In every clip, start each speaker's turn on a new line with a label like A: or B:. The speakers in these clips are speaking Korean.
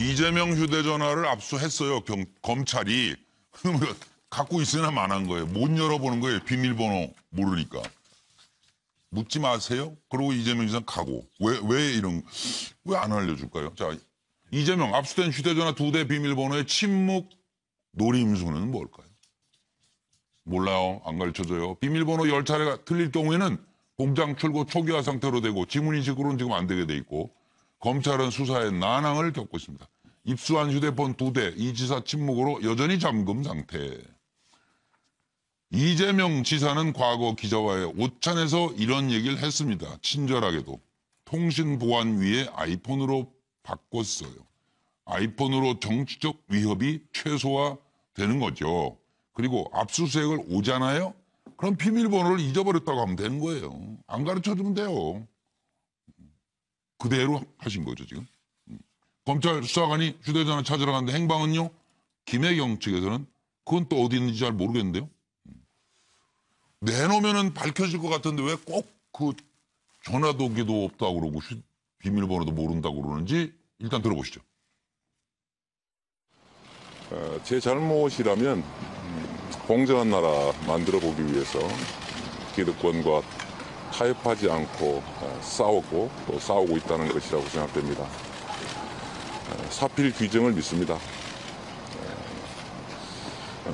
A: 이재명 휴대전화를 압수했어요. 검찰이. 그러면 갖고 있으나 만한 거예요. 못 열어보는 거예요. 비밀번호 모르니까. 묻지 마세요. 그러고 이재명 지사 가고. 왜 안 알려줄까요? 자, 이재명 압수된 휴대전화 2대 비밀번호의 침묵 노림수는 뭘까요? 몰라요. 안 가르쳐줘요. 비밀번호 10차례가 틀릴 경우에는 공장 출고 초기화 상태로 되고 지문인식으로는 지금 안 되게 돼 있고 검찰은 수사에 난항을 겪고 있습니다. 입수한 휴대폰 2대 이 지사 침묵으로 여전히 잠금 상태. 이재명 지사는 과거 기자와의 오찬에서 이런 얘기를 했습니다. 친절하게도. 통신보안위에 아이폰으로 바꿨어요. 아이폰으로 정치적 위협이 최소화되는 거죠. 그리고 압수수색을 오잖아요. 그럼 비밀번호를 잊어버렸다고 하면 되는 거예요. 안 가르쳐주면 돼요. 그대로 하신 거죠 지금. 검찰 수사관이 휴대전화 찾으러 갔는데 행방은요. 김혜경 측에서는 그건 또 어디 있는지 잘 모르겠는데요. 내놓으면은 밝혀질 것 같은데 왜 꼭 그 전화도기도 없다고 그러고 비밀번호도 모른다고 그러는지 일단 들어보시죠.
B: 제 잘못이라면 공정한 나라 만들어 보기 위해서 기득권과 타협하지 않고 싸웠고 또 싸우고 있다는 것이라고 생각됩니다. 사필 규정을 믿습니다.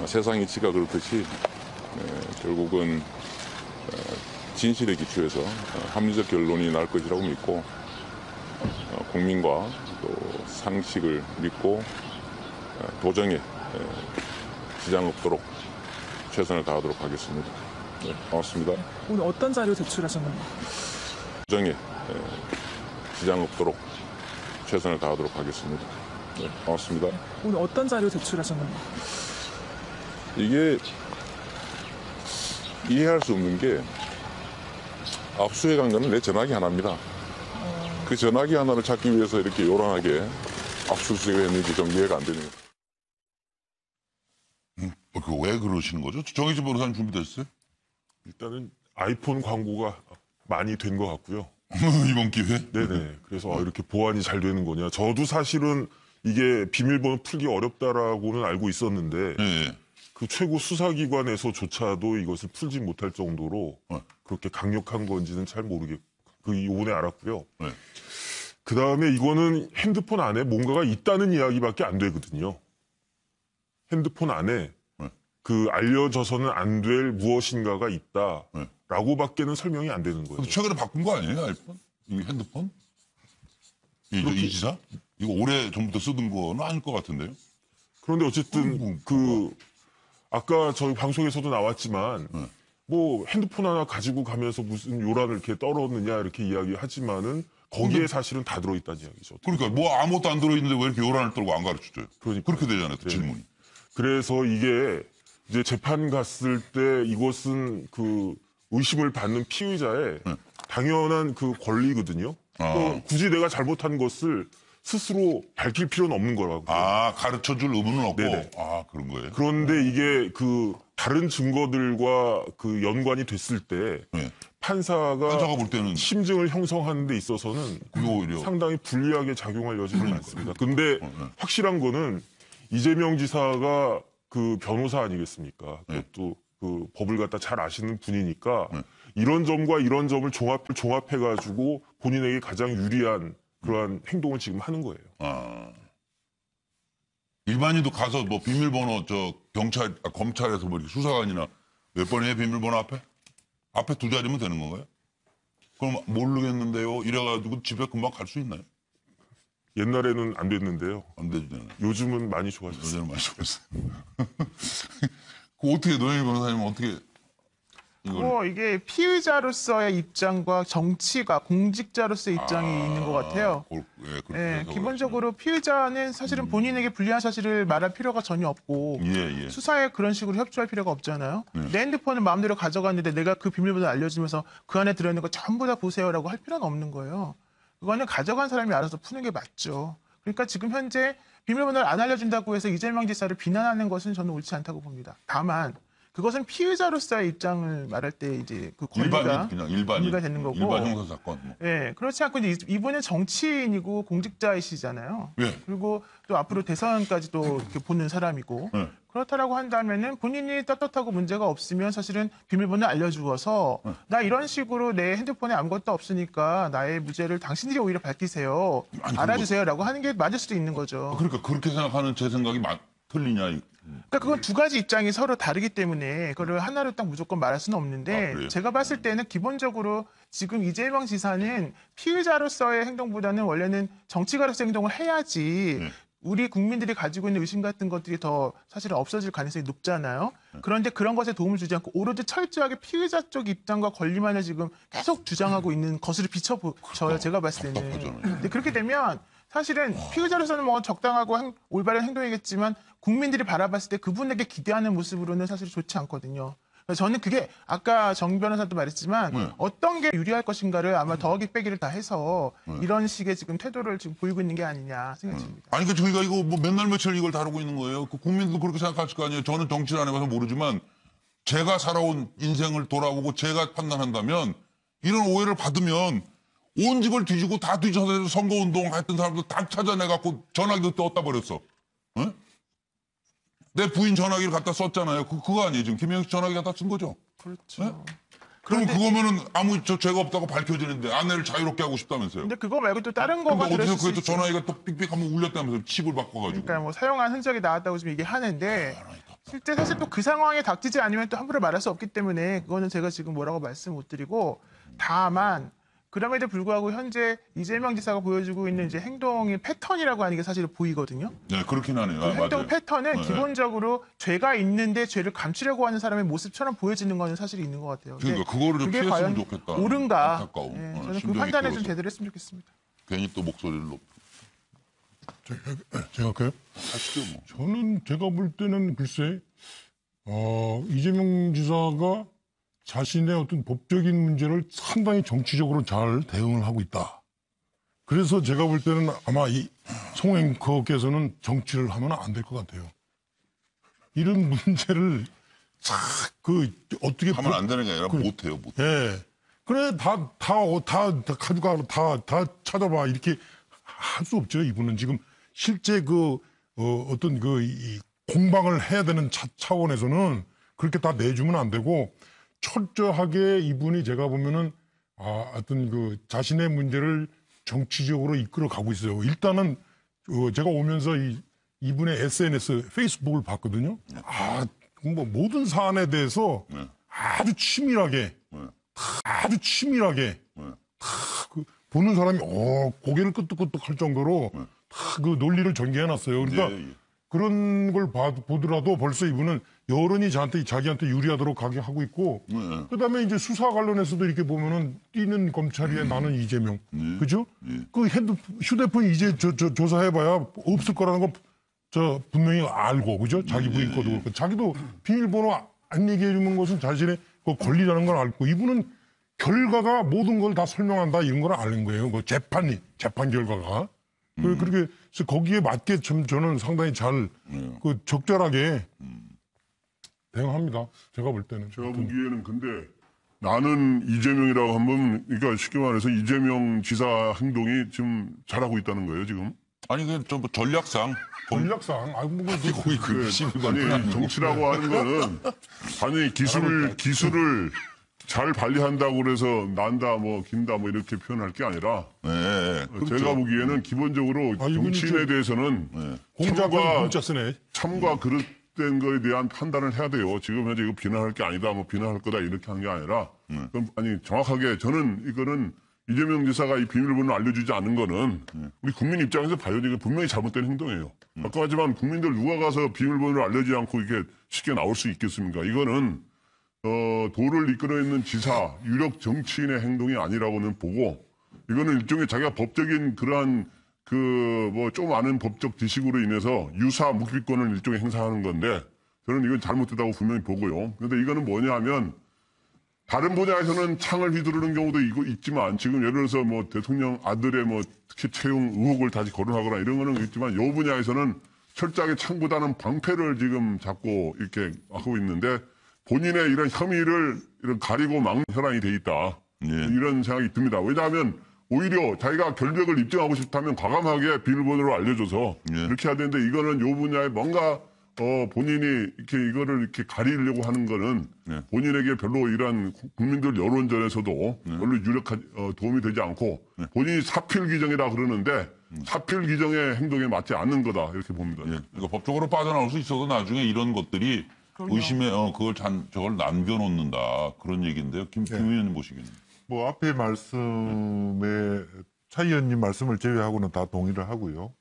B: 세상 이치가 그렇듯이 결국은 진실에 기초해서 합리적 결론이 날 것이라고 믿고 국민과 또 상식을 믿고 도정에 지장 없도록 최선을 다하도록 하겠습니다. 네, 고맙습니다.
C: 오늘 어떤 자료 제출하셨나요?
B: 도정에 지장 없도록 최선을 다하도록 하겠습니다. 네, 고맙습니다.
C: 오늘 어떤 자료 제출하셨나요?
B: 이게 이해할 수 없는 게 압수해간 거는 내 전화기 하나입니다. 그 전화기 하나를 찾기 위해서 이렇게 요란하게 압수수색을 했는지 좀 이해가 안 되네요.
A: 왜 그러시는 거죠? 정의진 변호사님 준비됐어요?
D: 일단은 아이폰 광고가 많이 된 것 같고요.
A: 이번 기회에?
D: 네네. 그래서 이렇게 보안이 잘 되는 거냐. 저도 사실은 이게 비밀번호 풀기 어렵다라고는 알고 있었는데
A: 네.
D: 그 최고 수사기관에서조차도 이것을 풀지 못할 정도로 그렇게 강력한 건지는 잘 모르겠고 이번에 알았고요.
A: 네.
D: 그 다음에 이거는 핸드폰 안에 뭔가가 있다는 이야기밖에 안 되거든요. 핸드폰 안에 그 알려져서는 안 될 무엇인가가 있다라고밖에는 설명이 안 되는 거예요.
A: 최근에 바꾼 거 아니에요, 아이폰? 이 핸드폰? 이 지사? 이거 오래 전부터 쓰던 거는 아닐 것 같은데요?
D: 그런데 어쨌든 아까 저희 방송에서도 나왔지만 뭐 핸드폰 하나 가지고 가면서 무슨 요란을 이렇게 떨었느냐 이렇게 이야기하지만은 거기에 사실은 다 들어있다는 이야기죠.
A: 그러니까 뭐 아무것도 안 들어있는데 왜 이렇게 요란을 떨고 안 가르쳐줘요?
D: 그러니까
A: 그렇게 되잖아요, 질문이.
D: 그래서 이게 이제 재판 갔을 때 이것은 그 의심을 받는 피의자의 당연한 그 권리거든요. 또 굳이 내가 잘못한 것을 스스로 밝힐 필요는 없는 거라고.
A: 가르쳐줄 의무는 없고.
D: 네네.
A: 그런 거예요.
D: 그런데 이게 그 다른 증거들과 그 연관이 됐을 때 판사가
A: 볼 때는
D: 심증을 형성하는 데 있어서는
A: 오히려
D: 상당히 불리하게 작용할 여지가 많습니다. 근데 확실한 거는 이재명 지사가 그 변호사 아니겠습니까? 그것도 그 법을 갖다 잘 아시는 분이니까 이런 점과 이런 점을 종합해가지고 본인에게 가장 유리한 그러한 행동을 지금 하는 거예요.
A: 일반인도 가서 뭐 비밀번호 검찰에서 뭐 이렇게 수사관이나 몇 번이에요 비밀번호 앞에? 앞에 2자리면 되는 건가요? 그럼 모르겠는데요. 이래가지고 집에 금방 갈 수 있나요?
D: 옛날에는 안 됐는데요.
A: 안 되죠.
D: 요즘은 많이 좋아졌어요.
A: 요즘은 많이 좋아졌어요. 그 어떻게 노영희 변호사님은 어떻게
C: 이게 피의자로서의 입장과 정치가 공직자로서의 입장이 있는 것 같아요. 기본적으로 피의자는 사실은 본인에게 불리한 사실을 말할 필요가 전혀 없고 수사에 그런 식으로 협조할 필요가 없잖아요. 내 핸드폰을 마음대로 가져갔는데 내가 그 비밀번호를 알려주면서 그 안에 들어있는 거 전부 다 보세요라고 할 필요는 없는 거예요. 그거는 가져간 사람이 알아서 푸는 게 맞죠. 그러니까 지금 현재 비밀번호를 안 알려준다고 해서 이재명 지사를 비난하는 것은 저는 옳지 않다고 봅니다. 다만 그것은 피의자로서의 입장을 말할 때 이제 그 권리가
A: 일반인 그냥 일반인
C: 권리가 되는 거고.
A: 일반 형사 사건. 뭐.
C: 예, 그렇지 않고 이제 이분은 정치인이고 공직자이시잖아요.
A: 예.
C: 그리고 또 앞으로 대선까지도 이렇게 보는 사람이고
A: 예.
C: 그렇다라고 한다면은 본인이 떳떳하고 문제가 없으면 사실은 비밀번호 알려주어서 나 이런 식으로 내 핸드폰에 아무것도 없으니까 나의 무죄를 당신들이 오히려 밝히세요.
A: 아니,
C: 알아주세요라고 하는 게 맞을 수도 있는 거죠.
A: 그러니까 그렇게 생각하는 제 생각이 틀리냐.
C: 그러니까 그건 두 가지 입장이 서로 다르기 때문에 그걸 하나로 딱 무조건 말할 수는 없는데
A: 그래요?
C: 제가 봤을 때는 기본적으로 지금 이재명 지사는 피의자로서의 행동보다는 원래는 정치가로서의 행동을 해야지
A: 네.
C: 우리 국민들이 가지고 있는 의심 같은 것들이 더 사실은 없어질 가능성이 높잖아요. 그런데 그런 것에 도움을 주지 않고 오로지 철저하게 피의자 쪽 입장과 권리만을 지금 계속 주장하고 있는 것으로 비춰져요. 제가 봤을 때는.
A: 답답하잖아요.
C: 근데 그렇게 되면 사실은 피의자로서는 뭐 적당하고 올바른 행동이겠지만 국민들이 바라봤을 때 그분에게 기대하는 모습으로는 사실 좋지 않거든요. 그래서 저는 그게 아까 정 변호사도 말했지만
A: 네.
C: 어떤 게 유리할 것인가를 아마 더하기 빼기를 다 해서 이런 식의 지금 태도를 지금 보이고 있는 게 아니냐 생각이 듭니다.
A: 아니, 그 저희가 이거 뭐 맨날 며칠 이걸 다루고 있는 거예요. 그 국민들도 그렇게 생각하실 거 아니에요. 저는 정치를 안 해봐서 모르지만 제가 살아온 인생을 돌아보고 제가 판단한다면 이런 오해를 받으면 온 집을 뒤지고 다 뒤져서 선거운동 했던 사람들 다 찾아내갖고 전화기도 떴다 버렸어. 어? 내 부인 전화기를 갖다 썼잖아요. 그거 아니에요. 지금 김영식 전화기 갖다 쓴 거죠.
C: 그렇죠.
A: 네? 그럼 그거면은 아무 죄가 없다고 밝혀지는데 아내를 자유롭게 하고 싶다면서요.
C: 근데 그거 말고 또 다른 거가
A: 근데 어디서
C: 들었을 수
A: 그게 또
C: 있죠.
A: 전화기가 또 삑삑 한번 울렸다면서 칩을 바꿔가지고.
C: 그러니까 뭐 사용한 흔적이 나왔다고 지금 얘기하는데 실제 사실 또 그 상황에 닥치지 않으면 또 함부로 말할 수 없기 때문에 그거는 제가 지금 뭐라고 말씀 못 드리고 다만 그럼에도 불구하고 현재 이재명 지사가 보여주고 있는 이제 행동의 패턴이라고 하는 게 사실 보이거든요.
A: 네, 그렇긴 하네요.
C: 그
A: 아,
C: 행동
A: 맞아요.
C: 패턴은
A: 네.
C: 기본적으로 죄가 있는데 죄를 감추려고 하는 사람의 모습처럼 보여지는 거는 사실이 있는 것 같아요. 근데
A: 그러니까 그거를 좀
C: 그게
A: 피했으면
C: 과연
A: 좋겠다.
C: 옳은가?
A: 안타까워.
C: 예, 저는 그
A: 심정이
C: 판단을 좀
A: 끼어서.
C: 제대로 했으면 좋겠습니다.
A: 괜히 또 목소리를 높.
E: 제가 할까요?
A: 하시죠 뭐.
E: 저는 제가 볼 때는 글쎄 이재명 지사가 자신의 어떤 법적인 문제를 상당히 정치적으로 잘 대응을 하고 있다. 그래서 제가 볼 때는 아마 이 송 앵커께서는 정치를 하면 안 될 것 같아요. 이런 문제를 그 어떻게
A: 하면 안 되는 게 아니라 못해요, 못.
E: 예. 그래, 다 가져가, 다 찾아봐. 이렇게 할 수 없죠. 이분은 지금 실제 어떤 이 공방을 해야 되는 차원에서는 그렇게 다 내주면 안 되고 철저하게 이분이 제가 보면은 어떤 그 자신의 문제를 정치적으로 이끌어 가고 있어요. 일단은 제가 오면서 이분의 SNS, 페이스북을 봤거든요. 뭐 모든 사안에 대해서 아주 치밀하게 그 보는 사람이 고개를 끄덕끄덕 할 정도로 다 그 논리를 전개해놨어요. 그러니까
A: 예, 예.
E: 그런 걸 보더라도 벌써 이분은 여론이 자기한테 유리하도록 가게 하고 있고 그다음에 이제 수사 관련해서도 이렇게 보면은 뛰는 검찰이에 나는 이재명 그죠? 그 휴대폰 이제 조사해봐야 없을 거라는 거 저 분명히 알고 그죠? 자기 부인 거도 그렇고 자기도 비밀번호 안 얘기해 주는 것은 자신의 그 권리라는 걸 알고 이분은 결과가 모든 걸 다 설명한다 이런 걸 아는 거예요. 그 재판 결과가 그렇게 해서 거기에 맞게 좀 저는 상당히 잘 그 적절하게 대응합니다. 제가 볼 때는.
B: 제가 보기에는 근데 나는 이재명이라고 하면 그러니까 쉽게 말해서 이재명 지사 행동이 지금 잘하고 있다는 거예요 지금.
A: 아니 그좀 전략상
E: 전략상
A: 거의 그
B: 아니 정치라고 하는 거는 아니 기술을 잘 관리한다고 그래서 난다 뭐 긴다 뭐 이렇게 표현할 게 아니라
A: 네, 그렇죠.
B: 제가 보기에는 기본적으로 정치인에 대해서는
E: 공짜 쓰네.
B: 참과 그릇된 거에 대한 판단을 해야 돼요. 지금 현재 이거 비난할 게 아니다, 뭐 비난할 거다 이렇게 하는 게 아니라 그럼 아니 정확하게 저는 이거는 이재명 지사가 이 비밀번호를 알려주지 않은 거는 우리 국민 입장에서 봐요. 이게 분명히 잘못된 행동이에요. 아까 하지만 국민들 누가 가서 비밀번호를 알려주지 않고 이렇게 쉽게 나올 수 있겠습니까? 이거는 도를 이끌어 있는 지사, 유력 정치인의 행동이 아니라고는 보고 이거는 일종의 자기가 법적인 그러한 그 뭐 좀 아는 법적 지식으로 인해서 유사 묵비권을 일종의 행사하는 건데 저는 이건 잘못됐다고 분명히 보고요. 그런데 이거는 뭐냐 하면 다른 분야에서는 창을 휘두르는 경우도 있지만 지금 예를 들어서 뭐 대통령 아들의 뭐 특히 채용 의혹을 다시 거론하거나 이런 거는 있지만 이 분야에서는 철저하게 창보다는 방패를 지금 잡고 이렇게 하고 있는데 본인의 이런 혐의를 이런 가리고 막는 현안이 돼 있다.
A: 예.
B: 이런 생각이 듭니다. 왜냐하면 오히려 자기가 결백을 입증하고 싶다면 과감하게 비밀번호를 알려줘서
A: 예.
B: 이렇게 해야 되는데 이거는 요 분야에 뭔가 본인이 이렇게 이거를 이렇게 가리려고 하는 거는
A: 예.
B: 본인에게 별로 이런 국민들 여론전에서도 별로 유력한 도움이 되지 않고 본인이 사필 규정이라 그러는데 사필 규정의 행동에 맞지 않는 거다 이렇게 봅니다.
A: 예. 그러니까 법적으로 빠져나올 수 있어도 나중에 이런 것들이 의심에 저걸 남겨놓는다 그런 얘기인데요. 김 의원님 보시기에는.
F: 뭐 앞에 말씀에 차 의원님 말씀을 제외하고는 다 동의를 하고요.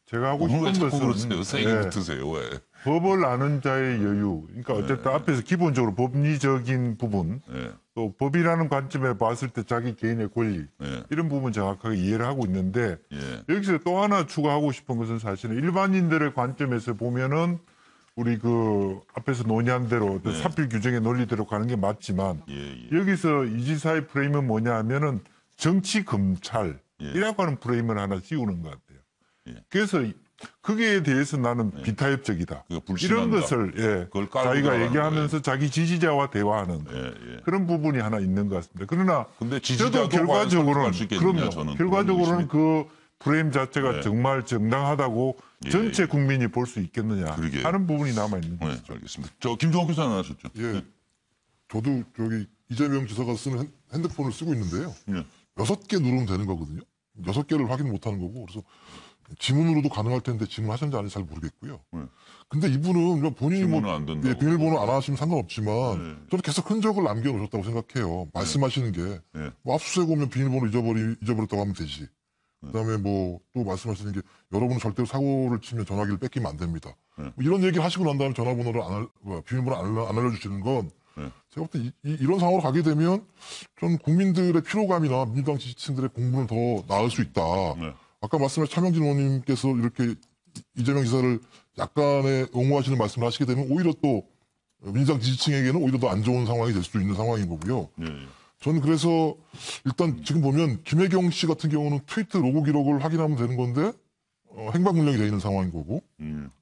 F: 제가 하고
A: 왜
F: 싶은
A: 자꾸
F: 것은
A: 그러세요? 세게
F: 예,
A: 붙으세요. 왜?
F: 법을 아는 자의 여유. 그러니까 어쨌든 앞에서 기본적으로 법리적인 부분,
A: 예.
F: 또 법이라는 관점에 봤을 때 자기 개인의 권리
A: 예.
F: 이런 부분 정확하게 이해를 하고 있는데
A: 예.
F: 여기서 또 하나 추가하고 싶은 것은 사실은 일반인들의 관점에서 보면은 우리 그 앞에서 논의한 대로 어떤 사필 규정의 논리대로 가는 게 맞지만
A: 예.
F: 여기서 이 지사의 프레임은 뭐냐 하면은 정치 검찰이라고 하는 프레임을 하나 씌우는 것 같아요.
A: 예.
F: 그래서 거기에 대해서 나는 비타협적이다.
A: 그러니까 불신한다.
F: 이런 것을
A: 그걸 깔고
F: 자기가
A: 들어가는
F: 얘기하면서 자기 지지자와 대화하는
A: 예.
F: 그런 부분이 하나 있는 것 같습니다. 그러나
A: 근데
F: 저도
A: 지지자도
F: 결과적으로는
A: 수 있겠느냐,
F: 그럼요.
A: 저는
F: 결과적으로는 그 프레임 자체가
A: 예.
F: 정말 정당하다고 전체 국민이 볼 수 있겠느냐
A: 그러게요.
F: 하는 부분이 남아 있는
A: 네,
F: 거죠.
A: 알겠습니다. 저 김종욱 교수님 나왔었죠.
G: 예. 저도 저기 이재명 지사가 쓰는 핸드폰을 쓰고 있는데요.
A: 예.
G: 6개 누르면 되는 거거든요. 6개를 확인 못 하는 거고. 그래서 지문으로도 가능할 텐데 지문하셨는지 아닌지 잘 모르겠고요. 근데 이분은 그냥 본인이 뭐
A: 지문은 안 된다고.
G: 예, 비밀번호 안 하시면 상관없지만 저는 계속 흔적을 남겨놓으셨다고 생각해요. 말씀하시는 게
A: 예.
G: 뭐 압수수색 오면 비밀번호 잊어버렸다고 하면 되지. 그다음에 뭐 또 말씀하시는 게 여러분은 절대로 사고를 치면 전화기를 뺏기면 안 됩니다. 뭐 이런 얘기를 하시고 난 다음에 전화번호를 비밀번호 안 알려주시는 건 제가 볼 때 이런 상황으로 가게 되면 좀 국민들의 피로감이나 민주당 지지층들의 공분을 더 나을 수 있다. 아까 말씀하신 차명진 의원님께서 이렇게 이재명 지사를 약간의 옹호하시는 말씀을 하시게 되면 오히려 또 민주당 지지층에게는 오히려 더 안 좋은 상황이 될 수도 있는 상황인 거고요. 저는 그래서 일단 지금 보면 김혜경 씨 같은 경우는 트위터 로고 기록을 확인하면 되는 건데 행방불명이 되어 있는 상황인 거고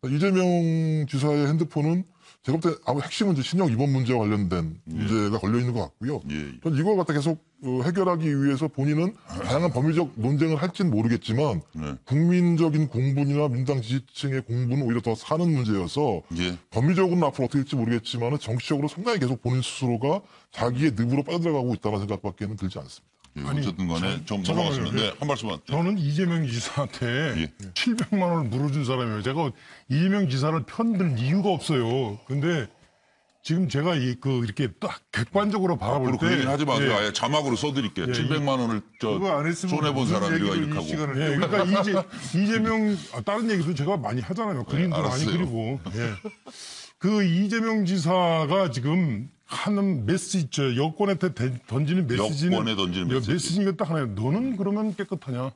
G: 이재명 지사의 핸드폰은 제가 볼 때 아무 핵심은 이제 신형 입원 문제와 관련된 문제가 걸려 있는 것 같고요. 전 이걸 갖다 계속 해결하기 위해서 본인은 다양한 법리적 논쟁을 할지는 모르겠지만 국민적인 공분이나 민주당 지지층의 공분은 오히려 더 사는 문제여서 법리적으로는 앞으로 어떻게 될지 모르겠지만 정치적으로 상당히 계속 본인 스스로가 자기의 늪으로 빠져들어가고 있다는 생각밖에는 들지 않습니다.
A: 어쨌든 간에 좀
E: 잠깐만요.
A: 넘어갔습니다. 네, 한 말씀만.
E: 저는 이재명 지사한테 700만 원을 물어준 사람이에요. 제가 이재명 지사를 편들 이유가 없어요. 근데 지금 제가 이렇게 딱 객관적으로 바라볼
A: 앞으로
E: 때
A: 그 얘기는 하지 마세요.
E: 예.
A: 아예 자막으로 써드릴게요. 700만 원을
F: 그거 안 했으면
A: 손해본
F: 무슨
A: 사람들과
F: 얘기를
A: 이렇게
F: 이
A: 하고.
F: 시간을
E: 예, 그러니까 이재명 다른 얘기도 제가 많이 하잖아요. 그림도 많이
A: 알았어요.
E: 그리고. 예. 그 이재명 지사가 지금 하는 메시지, 여권한테 던지는 메시지는
A: 여권에 던지는 메시지.
E: 메시지가 딱 하나예요. 너는 그러면 깨끗하냐?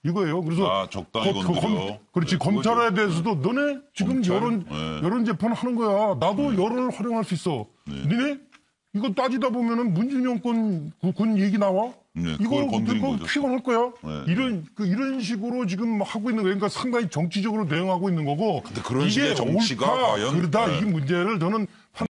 E: 이거예요. 그래서
A: 적당히 건드려.
E: 그렇지. 검찰에 대해서도 너네 지금
A: 검찰?
E: 여론 재판 하는 거야. 나도 여론을 활용할 수 있어. 니네 이거 따지다 보면은 문준영 군 얘기 나와.
A: 그걸 건드린
E: 이거
A: 거죠.
E: 피곤할 거야. 이런 식으로 지금 하고 있는 거예요. 그러니까 상당히 정치적으로 대응하고 있는 거고.
A: 근데 그런 식의 정치가
E: 옳다,
A: 과연
E: 그러다 이 문제를 저는